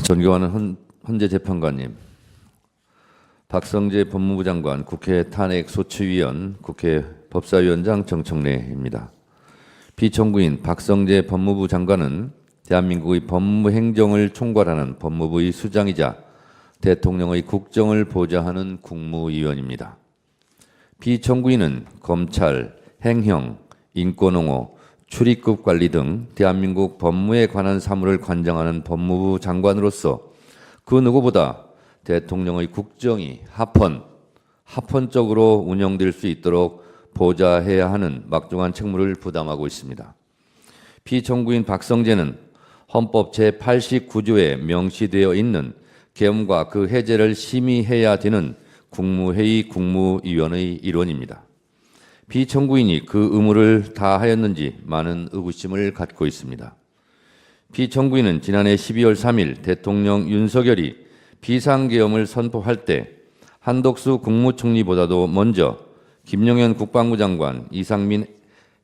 존경하는 헌재 재판관님, 박성재 법무부 장관, 국회 탄핵소추위원, 국회 법사위원장 정청래입니다. 피청구인 박성재 법무부 장관은 대한민국의 법무 행정을 총괄하는 법무부의 수장이자 대통령의 국정을 보좌하는 국무위원입니다. 피청구인은 검찰, 행형, 인권옹호, 출입국 관리 등 대한민국 법무에 관한 사무를 관장하는 법무부 장관으로서 그 누구보다 대통령의 국정이 합헌적으로 운영될 수 있도록 보좌해야 하는 막중한 책무를 부담하고 있습니다. 피청구인 박성재는 헌법 제89조에 명시되어 있는 계엄과 그 해제를 심의해야 되는 국무회의 국무위원의 일원입니다. 피청구인이 그 의무를 다하였는지 많은 의구심을 갖고 있습니다. 피청구인은 지난해 12월 3일 대통령 윤석열이 비상계엄을 선포할 때 한덕수 국무총리보다도 먼저 김용현 국방부 장관, 이상민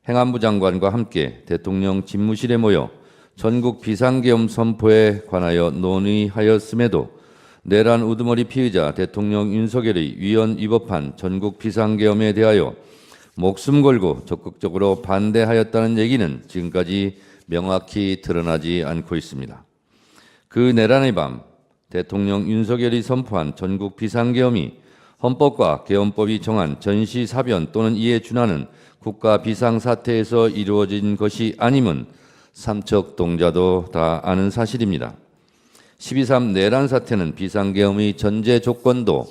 행안부 장관과 함께 대통령 집무실에 모여 전국 비상계엄 선포에 관하여 논의하였음에도 내란 우두머리 피의자 대통령 윤석열의 위헌 위법한 전국 비상계엄에 대하여 목숨 걸고 적극적으로 반대하였다는 얘기는 지금까지 명확히 드러나지 않고 있습니다. 그 내란의 밤 대통령 윤석열이 선포한 전국 비상계엄이 헌법과 계엄법이 정한 전시사변 또는 이에 준하는 국가 비상사태에서 이루어진 것이 아님은 삼척동자도 다 아는 사실입니다. 12.3 내란 사태는 비상계엄의 전제 조건도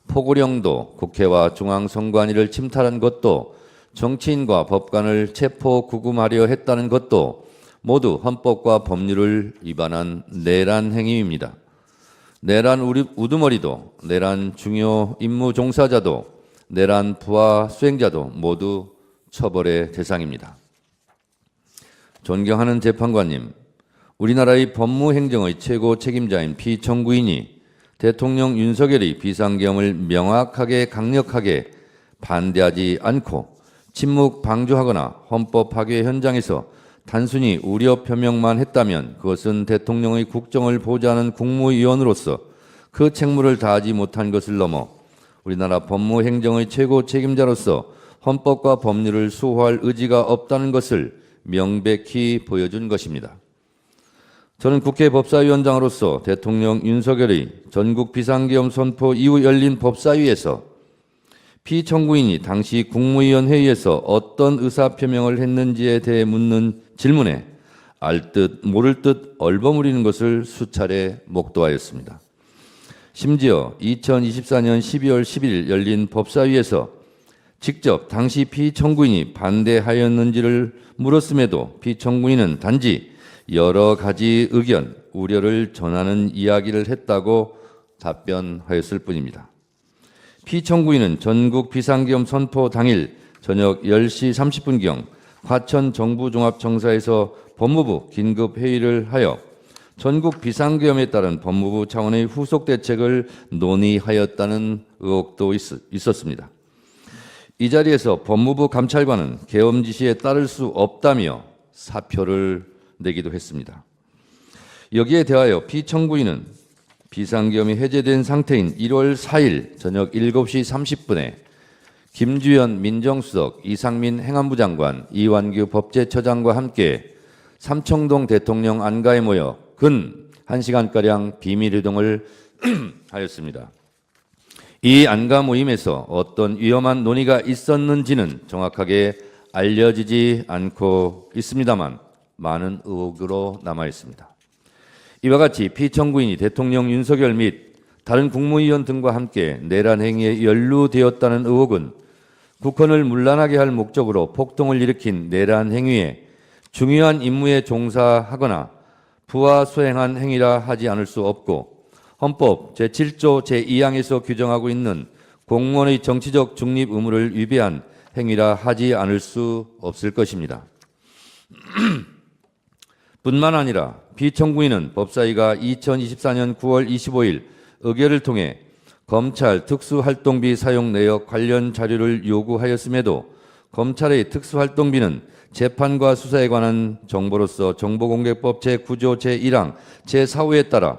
포고령도 국회와 중앙선관위를 침탈한 것도 정치인과 법관을 체포 구금하려 했다는 것도 모두 헌법과 법률을 위반한 내란 행위입니다. 내란 우두머리도 내란 중요 임무 종사자도 내란 부하 수행자도 모두 처벌의 대상입니다. 존경하는 재판관님, 우리나라의 법무행정의 최고 책임자인 피청구인이 대통령 윤석열이 비상계엄을 명확하게 강력하게 반대하지 않고 침묵 방조하거나 헌법 파괴 현장에서 단순히 우려 표명만 했다면 그것은 대통령의 국정을 보좌하는 국무위원으로서 그 책무를 다하지 못한 것을 넘어 우리나라 법무행정의 최고 책임자로서 헌법과 법률을 수호할 의지가 없다는 것을 명백히 보여준 것입니다. 저는 국회 법사위원장으로서 대통령 윤석열의 전국 비상계엄 선포 이후 열린 법사위에서 피청구인이 당시 국무위원 회의에서 어떤 의사표명을 했는지에 대해 묻는 질문에 알 듯 모를 듯 얼버무리는 것을 수차례 목도하였습니다. 심지어 2024년 12월 10일 열린 법사위에서 직접 당시 피청구인이 반대하였는지를 물었음에도 피청구인은 단지 여러 가지 의견, 우려를 전하는 이야기를 했다고 답변하였을 뿐입니다. 피청구인은 전국 비상계엄 선포 당일 저녁 10시 30분경 과천 정부종합청사에서 법무부 긴급회의를 하여 전국 비상계엄에 따른 법무부 차원의 후속 대책을 논의하였다는 의혹도 있었습니다. 이 자리에서 법무부 감찰관은 계엄 지시에 따를 수 없다며 사표를 내기도 했습니다. 여기에 대하여 피청구인은 비상계엄이 해제된 상태인 1월 4일 저녁 7시 30분에 김주현 민정수석, 이상민 행안부 장관, 이완규 법제처장과 함께 삼청동 대통령 안가에 모여 근 1시간가량 비밀회동을 하였습니다. 이 안가 모임에서 어떤 위험한 논의가 있었는지는 정확하게 알려지지 않고 있습니다만 많은 의혹으로 남아 있습니다. 이와 같이 피청구인이 대통령 윤석열 및 다른 국무위원 등과 함께 내란 행위에 연루되었다는 의혹은 국헌을 문란하게 할 목적으로 폭동을 일으킨 내란 행위에 중요한 임무에 종사하거나 부하 수행한 행위라 하지 않을 수 없고 헌법 제7조 제2항에서 규정하고 있는 공무원의 정치적 중립 의무를 위배한 행위라 하지 않을 수 없을 것입니다. 뿐만 아니라 피청구인은 법사위가 2024년 9월 25일 의결을 통해 검찰 특수활동비 사용 내역 관련 자료를 요구하였음에도 검찰의 특수활동비는 재판과 수사에 관한 정보로서 정보공개법 제9조 제1항 제4호에 따라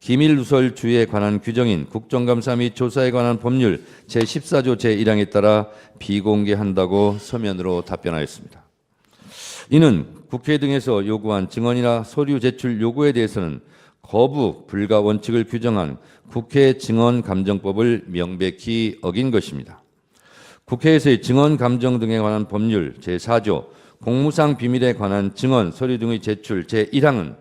기밀누설주의에 관한 규정인 국정감사 및 조사에 관한 법률 제14조 제1항에 따라 비공개한다고 서면으로 답변하였습니다. 이는 국회 등에서 요구한 증언이나 서류 제출 요구에 대해서는 거부 불가 원칙을 규정한 국회 증언감정법을 명백히 어긴 것입니다. 국회에서의 증언 감정 등에 관한 법률 제4조 공무상 비밀에 관한 증언, 서류 등의 제출 제1항은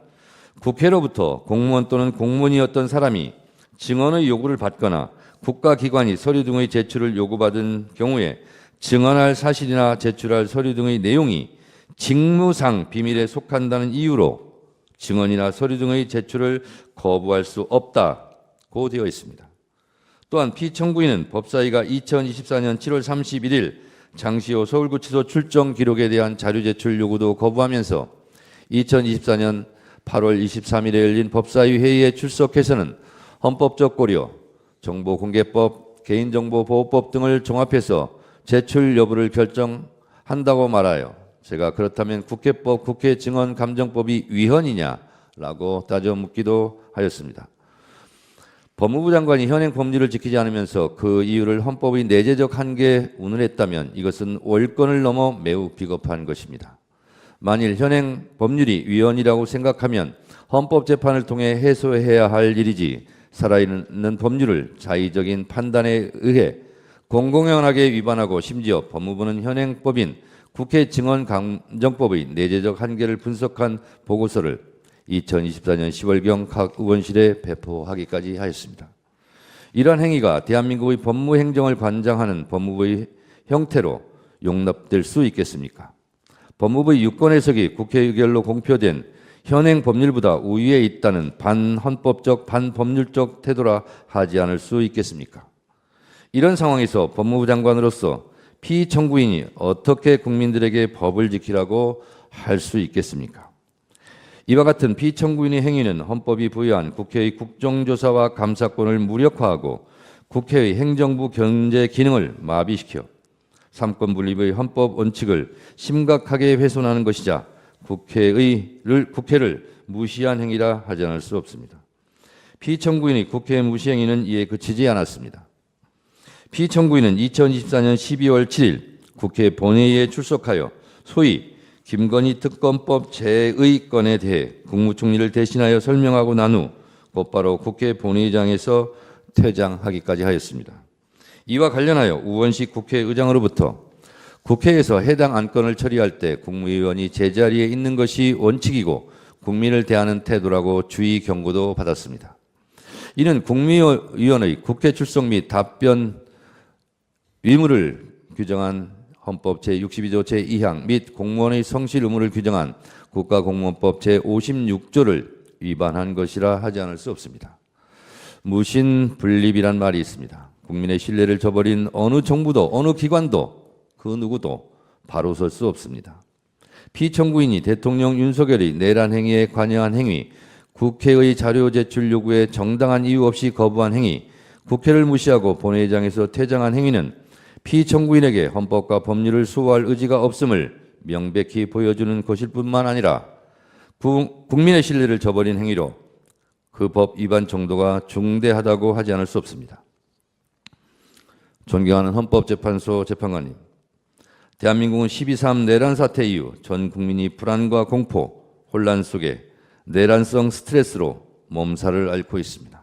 국회로부터 공무원 또는 공무원이었던 사람이 증언의 요구를 받거나 국가기관이 서류 등의 제출을 요구받은 경우에 증언할 사실이나 제출할 서류 등의 내용이 직무상 비밀에 속한다는 이유로 증언이나 서류 등의 제출을 거부할 수 없다고 되어 있습니다. 또한 피청구인은 법사위가 2024년 7월 31일 장시호 서울구치소 출정 기록에 대한 자료 제출 요구도 거부하면서 2024년 8월 23일에 열린 법사위 회의에 출석해서는 헌법적 고려, 정보공개법, 개인정보보호법 등을 종합해서 제출 여부를 결정한다고 말하여 제가 그렇다면 국회법, 국회증언감정법이 위헌이냐라고 따져 묻기도 하였습니다. 법무부 장관이 현행 법률을 지키지 않으면서 그 이유를 헌법의 내재적 한계에 운운했다면 이것은 월권을 넘어 매우 비겁한 것입니다. 만일 현행 법률이 위헌이라고 생각하면 헌법재판을 통해 해소해야 할 일이지 살아있는 법률을 자의적인 판단에 의해 공공연하게 위반하고 심지어 법무부는 현행법인 국회증언감정법의 내재적 한계를 분석한 보고서를 2024년 10월경 각 의원실에 배포하기까지 하였습니다. 이러한 행위가 대한민국의 법무행정을 관장하는 법무부의 형태로 용납될 수 있겠습니까? 법무부의 유권 해석이 국회 의결로 공표된 현행 법률보다 우위에 있다는 반헌법적, 반법률적 태도라 하지 않을 수 있겠습니까? 이런 상황에서 법무부 장관으로서 피청구인이 어떻게 국민들에게 법을 지키라고 할 수 있겠습니까? 이와 같은 피청구인의 행위는 헌법이 부여한 국회의 국정조사와 감사권을 무력화하고 국회의 행정부 견제 기능을 마비시켜 삼권 분립의 헌법 원칙을 심각하게 훼손하는 것이자 국회를 무시한 행위라 하지 않을 수 없습니다. 피청구인의 국회 무시 행위는 이에 그치지 않았습니다. 피청구인은 2024년 12월 7일 국회 본회의에 출석하여 소위 김건희 특검법 제의 건에 대해 국무총리를 대신하여 설명하고 난 후 곧바로 국회 본회의장에서 퇴장하기까지 하였습니다. 이와 관련하여 우원식 국회의장으로부터 국회에서 해당 안건을 처리할 때 국무위원이 제자리에 있는 것이 원칙이고 국민을 대하는 태도라고 주의 경고도 받았습니다. 이는 국무위원의 국회 출석 및 답변 의무를 규정한 헌법 제62조 제2항 및 공무원의 성실 의무를 규정한 국가공무원법 제56조를 위반한 것이라 하지 않을 수 없습니다. 무신분립이란 말이 있습니다. 국민의 신뢰를 저버린 어느 정부도 어느 기관도 그 누구도 바로 설 수 없습니다. 피청구인이 대통령 윤석열의 내란 행위에 관여한 행위, 국회의 자료 제출 요구에 정당한 이유 없이 거부한 행위, 국회를 무시하고 본회의장에서 퇴장한 행위는 피청구인에게 헌법과 법률을 수호할 의지가 없음을 명백히 보여주는 것일 뿐만 아니라 국민의 신뢰를 저버린 행위로 그 법 위반 정도가 중대하다고 하지 않을 수 없습니다. 존경하는 헌법재판소 재판관님, 대한민국은 12.3 내란 사태 이후 전 국민이 불안과 공포, 혼란 속에 내란성 스트레스로 몸살을 앓고 있습니다.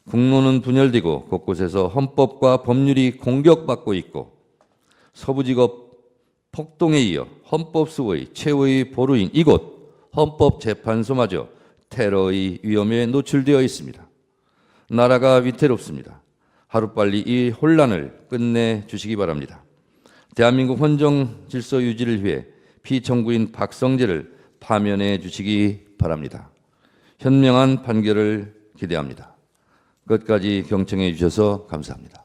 국론은 분열되고 곳곳에서 헌법과 법률이 공격받고 있고 서부지법 폭동에 이어 헌법 수호의 최후의 보루인 이곳 헌법재판소마저 테러의 위험에 노출되어 있습니다. 나라가 위태롭습니다. 하루빨리 이 혼란을 끝내주시기 바랍니다. 대한민국 헌정 질서 유지를 위해 피청구인 박성재를 파면해 주시기 바랍니다. 현명한 판결을 기대합니다. 끝까지 경청해 주셔서 감사합니다.